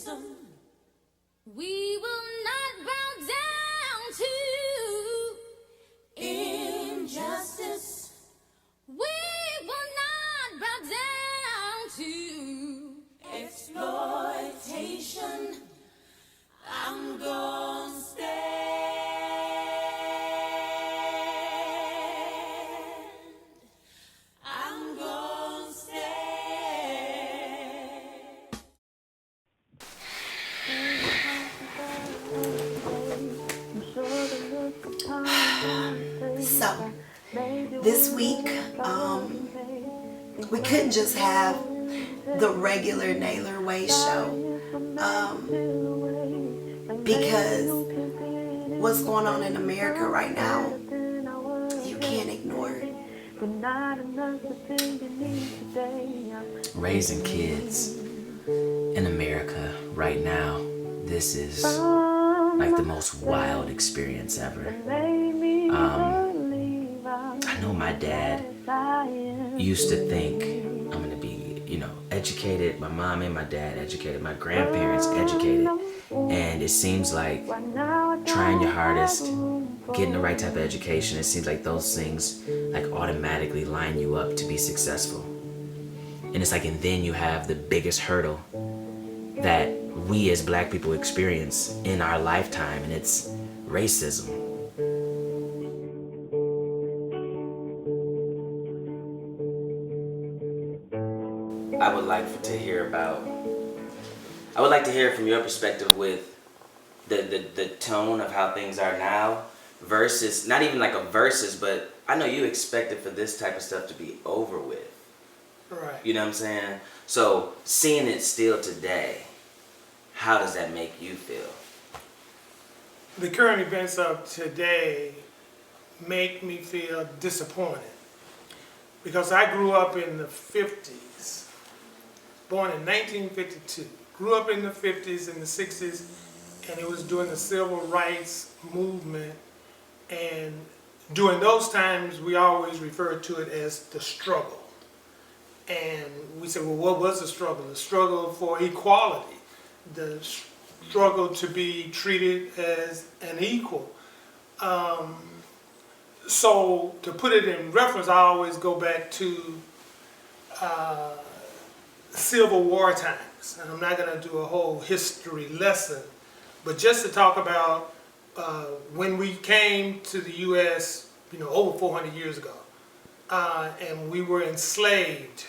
racism. We will not bow down to injustice. We will not bow down to exploitation. I'm gonna stand. I'm gonna stand. So, this week, we couldn't just have the regular Naylor Way show, because what's going on in America right now, you can't ignore it. Raising kids in America right now, this is like the most wild experience ever. I know my dad used to think I'm gonna be, educated. My mom and my dad educated, my grandparents educated, and it seems like trying your hardest, getting the right type of education, it seems like those things like automatically line you up to be successful. And it's like, and then you have the biggest hurdle that we as Black people experience in our lifetime, and it's racism. I would like to hear from your perspective with the tone of how things are now versus, not even like a versus, but I know you expected for this type of stuff to be over with. Right. You know what I'm saying? So seeing it still today, how does that make you feel? The current events of today make me feel disappointed because I grew up in the 50s, born in 1952, grew up in the 50s and the 60s, and it was during the civil rights movement, and during those times we always referred to it as the struggle. And we said, well, what was the struggle? The struggle for equality, the struggle to be treated as an equal. So to put it in reference, I always go back to Civil War times. And I'm not going to do a whole history lesson, but just to talk about when we came to the U.S., over 400 years ago, and we were enslaved.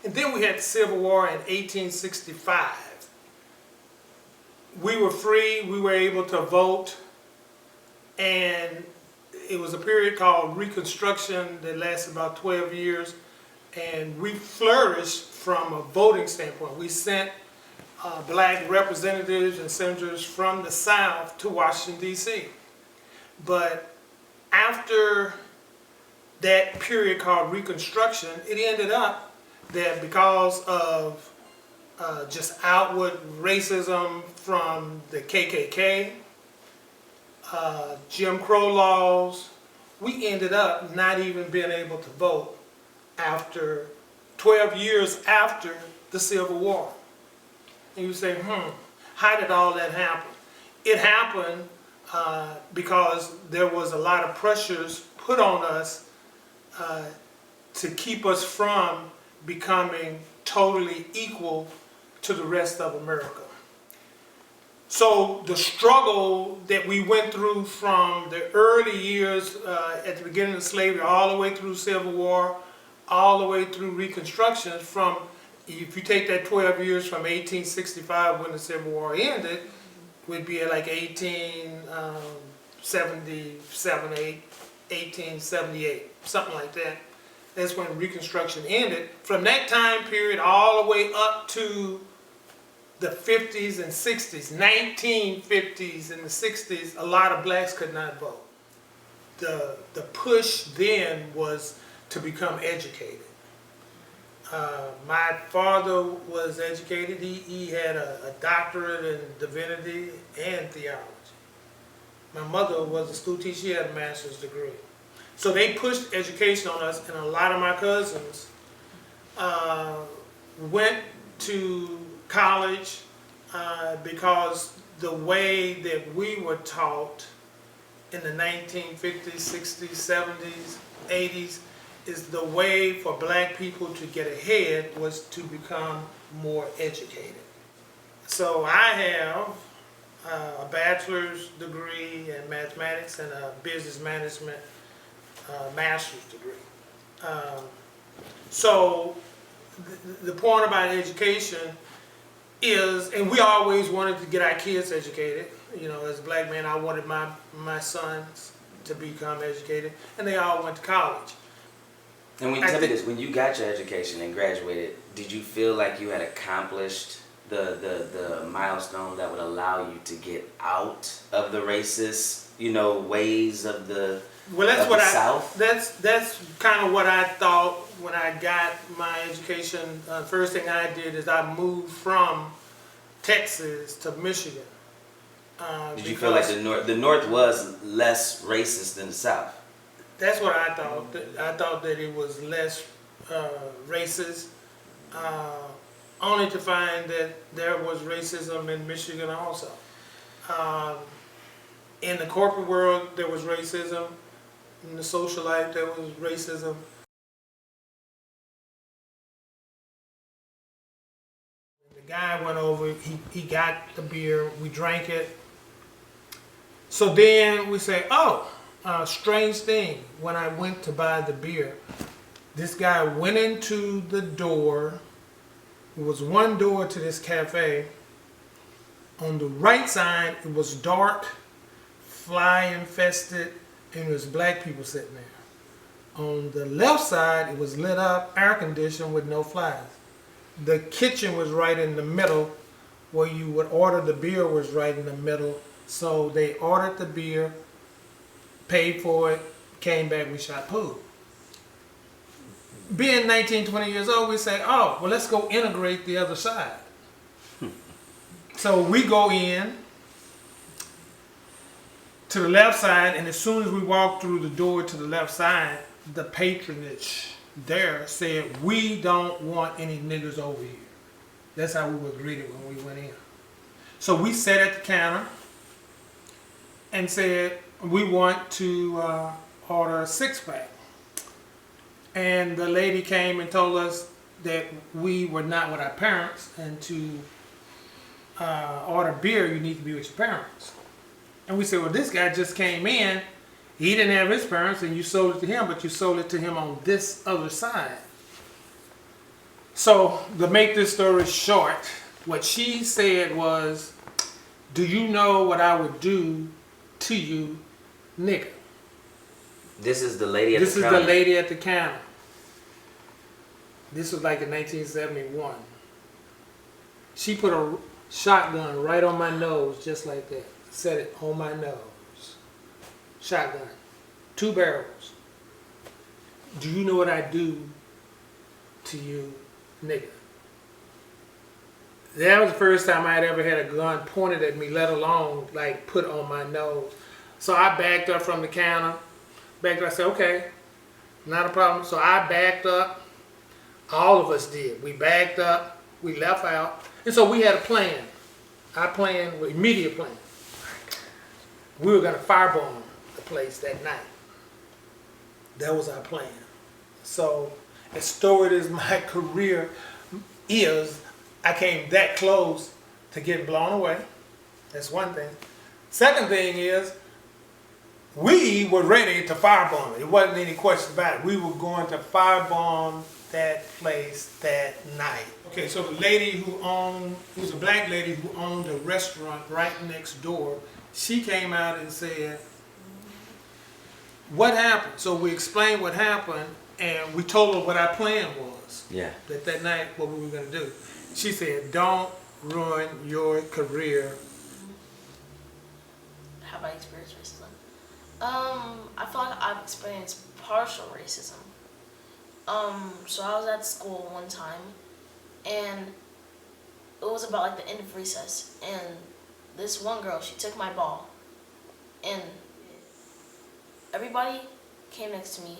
And then we had the Civil War in 1865. We were free, we were able to vote, and it was a period called Reconstruction that lasted about 12 years, and we flourished from a voting standpoint. We sent Black representatives and senators from the South to Washington, D.C. But after that period called Reconstruction, it ended up that because of just outward racism from the KKK, Jim Crow laws, we ended up not even being able to vote after 12 years after the Civil War. And you say, how did all that happen? It happened because there was a lot of pressures put on us to keep us from becoming totally equal to the rest of America. So the struggle that we went through from the early years at the beginning of slavery all the way through Civil War, all the way through Reconstruction, if you take that 12 years from 1865 when the Civil War ended, would be like 1877, 1878, something like that. That's when Reconstruction ended. From that time period all the way up to the 50s and 60s, 1950s and the 60s, a lot of blacks could not vote. The push then was to become educated. My father was educated. He had a doctorate in divinity and theology. My mother was a school teacher. She had a master's degree. So they pushed education on us, and a lot of my cousins went to college because the way that we were taught in the 1950s, 60s, 70s, 80s is the way for black people to get ahead was to become more educated. So I have a bachelor's degree in mathematics and a business management master's degree. So the point about education is, and we always wanted to get our kids educated. You know, as a black man, I wanted my sons to become educated, and they all went to college. And when you tell me this, when you got your education and graduated, did you feel like you had accomplished the milestone that would allow you to get out of the racist, ways of the South? That's kind of what I thought when I got my education. First thing I did is I moved from Texas to Michigan. Did you feel like the North was less racist than the South? That's what I thought. I thought that it was less racist, only to find that there was racism in Michigan also. In the corporate world, there was racism. In the social life, there was racism. The guy went over, he got the beer, we drank it. So then we say, strange thing, when I went to buy the beer, this guy went into the door. There was one door to this cafe. On the right side, it was dark, fly infested, and there was black people sitting there. On the left side, it was lit up, air conditioned with no flies. The kitchen was right in the middle, where you would order the beer was right in the middle. So they ordered the beer, paid for it, came back, we shot pool. Being 19, 20 years old, we say, let's go integrate the other side. So we go in to the left side, and as soon as we walk through the door to the left side, the patronage there said, we don't want any niggers over here. That's how we were greeted when we went in. So we sat at the counter and said, we want to order a 6-pack. And the lady came and told us that we were not with our parents, and to order beer, you need to be with your parents. And we said, well, this guy just came in, he didn't have his parents, and you sold it to him, but you sold it to him on this other side. So, to make this story short, what she said was, do you know what I would do to you, nigga? This is the lady at the counter? This is the lady at the counter. This was like in 1971. She put a shotgun right on my nose, just like that. Set it on my nose. Shotgun. 2 barrels. Do you know what I do to you, nigga? That was the first time I had ever had a gun pointed at me, let alone like put on my nose. So I backed up from the counter. Backed up, I said, okay, not a problem. So I backed up. All of us did. We backed up. We left out. And so we had a plan. Our plan was immediate plan. We were going to firebomb the place that night. That was our plan. So as storied as my career is, I came that close to getting blown away. That's one thing. Second thing is, we were ready to firebomb it. It wasn't any question about it. We were going to firebomb that place that night. Okay, so the lady who was a black lady who owned a restaurant right next door, she came out and said, what happened? So we explained what happened, and we told her what our plan was. Yeah. That night, what we were going to do. She said, don't ruin your career. Have I experienced racism? I feel like I've experienced partial racism. So I was at school one time, and it was about like the end of recess, and this one girl, she took my ball, and everybody came next to me.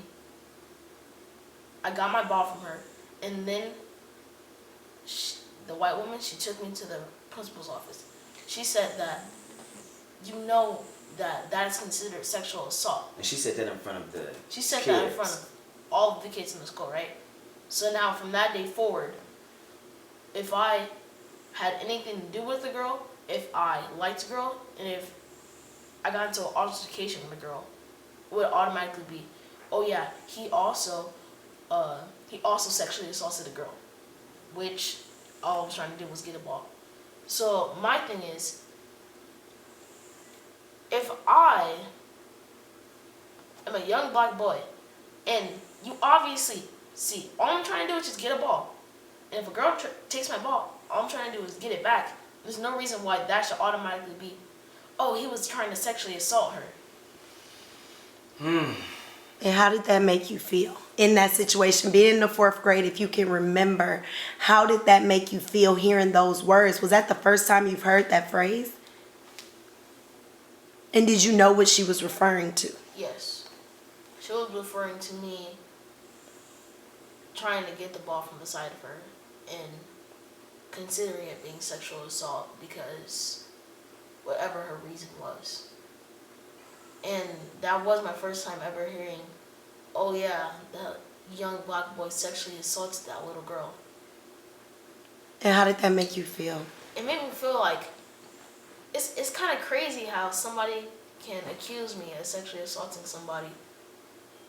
I got my ball from her, and then the white woman, she took me to the principal's office. She said that you know that is considered sexual assault. And she said that in front of the She said kids. that in front of all of the kids in the school, right? So now from that day forward, if I had anything to do with the girl, if I liked a girl, and if I got into an altercation with a girl, it would automatically be, oh yeah, he also sexually assaulted a girl, which all I was trying to do was get a ball. So my thing is, if I am a young black boy, and you obviously see, all I'm trying to do is just get a ball, and if a girl takes my ball, all I'm trying to do is get it back. There's no reason why that should automatically be, oh, he was trying to sexually assault her. And how did that make you feel in that situation? Being in the 4th grade, if you can remember, how did that make you feel hearing those words? Was that the first time you've heard that phrase? And did you know what she was referring to? Yes. She was referring to me trying to get the ball from the side of her and considering it being sexual assault because whatever her reason was. And that was my first time ever hearing, oh yeah, that young black boy sexually assaulted that little girl. And how did that make you feel? It made me feel like it's kind of crazy how somebody can accuse me of sexually assaulting somebody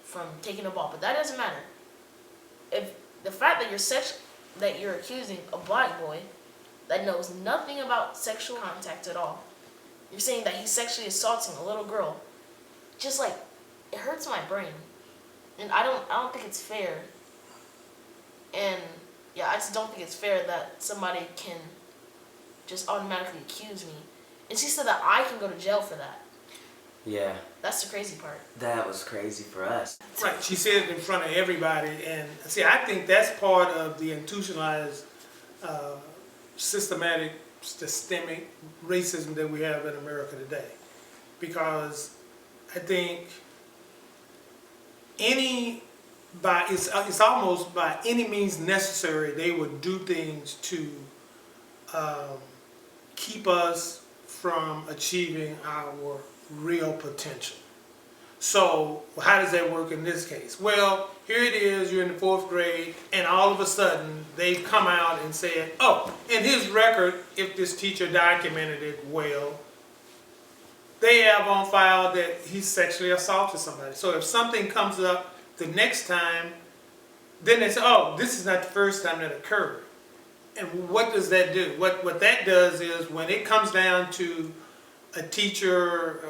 from taking a ball, but that doesn't matter. If the fact that you're accusing a black boy that knows nothing about sexual contact at all, you're saying that he's sexually assaulting a little girl, just like it hurts my brain, and I don't think it's fair. And yeah, I just don't think it's fair that somebody can just automatically accuse me. And she said that I can go to jail for that. Yeah. That's the crazy part. That was crazy for us. Right, she said it in front of everybody, and see, I think that's part of the institutionalized, systematic, systemic racism that we have in America today. Because I think it's almost by any means necessary they would do things to keep us from achieving our real potential. So how does that work in this case? Well, here it is, you're in the 4th grade, and all of a sudden they've come out and said, oh, in his record, if this teacher documented it well, they have on file that he sexually assaulted somebody. So if something comes up the next time, then they say, oh, this is not the first time that occurred. And what does that do? What that does is when it comes down to a teacher,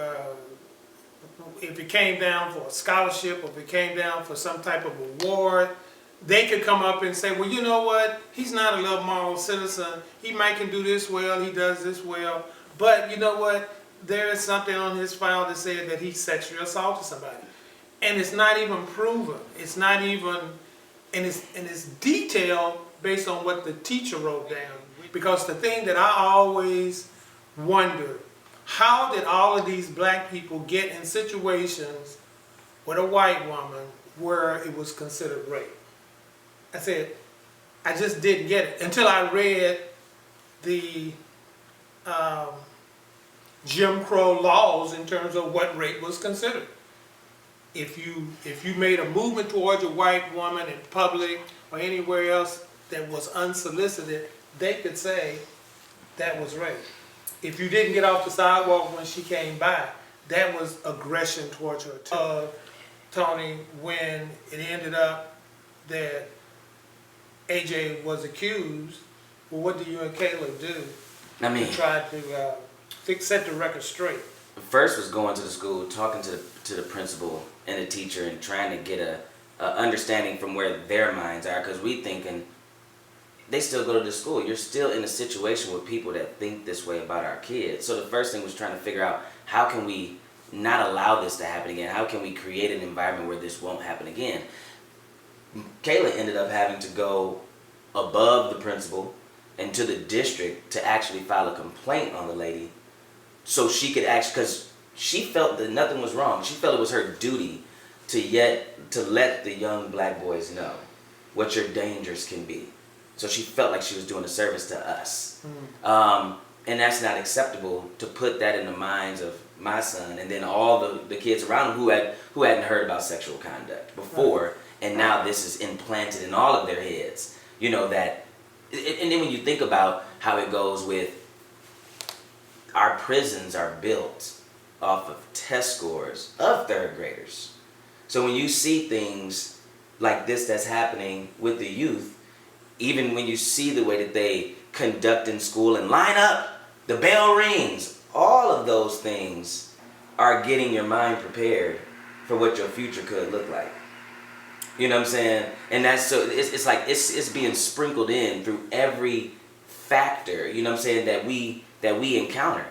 if it came down for a scholarship or if it came down for some type of award, they could come up and say, well, you know what? He's not a little moral citizen. He might can do this well. He does this well. But you know what? There is something on his file that said that he sexually assaulted somebody. And it's not even proven. It's not even, and it's detailed based on what the teacher wrote down. Because the thing that I always wonder, how did all of these black people get in situations with a white woman where it was considered rape? I said, I just didn't get it until I read the Jim Crow laws in terms of what rape was considered. If you made a movement towards a white woman in public or anywhere else that was unsolicited, they could say that was rape. If you didn't get off the sidewalk when she came by, that was aggression towards her. Tony, when it ended up that AJ was accused, well, what do you and Kayla do to try to set the record straight? First was going to the school, talking to the principal and the teacher and trying to get a understanding from where their minds are, because we thinking they still go to the school. You're still in a situation with people that think this way about our kids. So the first thing was trying to figure out, how can we not allow this to happen again? How can we create an environment where this won't happen again? Kayla ended up having to go above the principal and to the district to actually file a complaint on the lady, so she could actually, because she felt that nothing was wrong. She felt it was her duty to let the young black boys know what your dangers can be. So she felt like she was doing a service to us. And that's not acceptable to put that in the minds of my son and then all the kids around him who hadn't heard about sexual conduct before, and now this is implanted in all of their heads. You know that, and then when you think about how it goes with our prisons are built off of test scores of third graders. So when you see things like this that's happening with the youth, even when you see the way that they conduct in school and line up, the bell rings, all of those things are getting your mind prepared for what your future could look like. You know what I'm saying? And that's so it's like it's being sprinkled in through every factor, you know what I'm saying, that we encounter.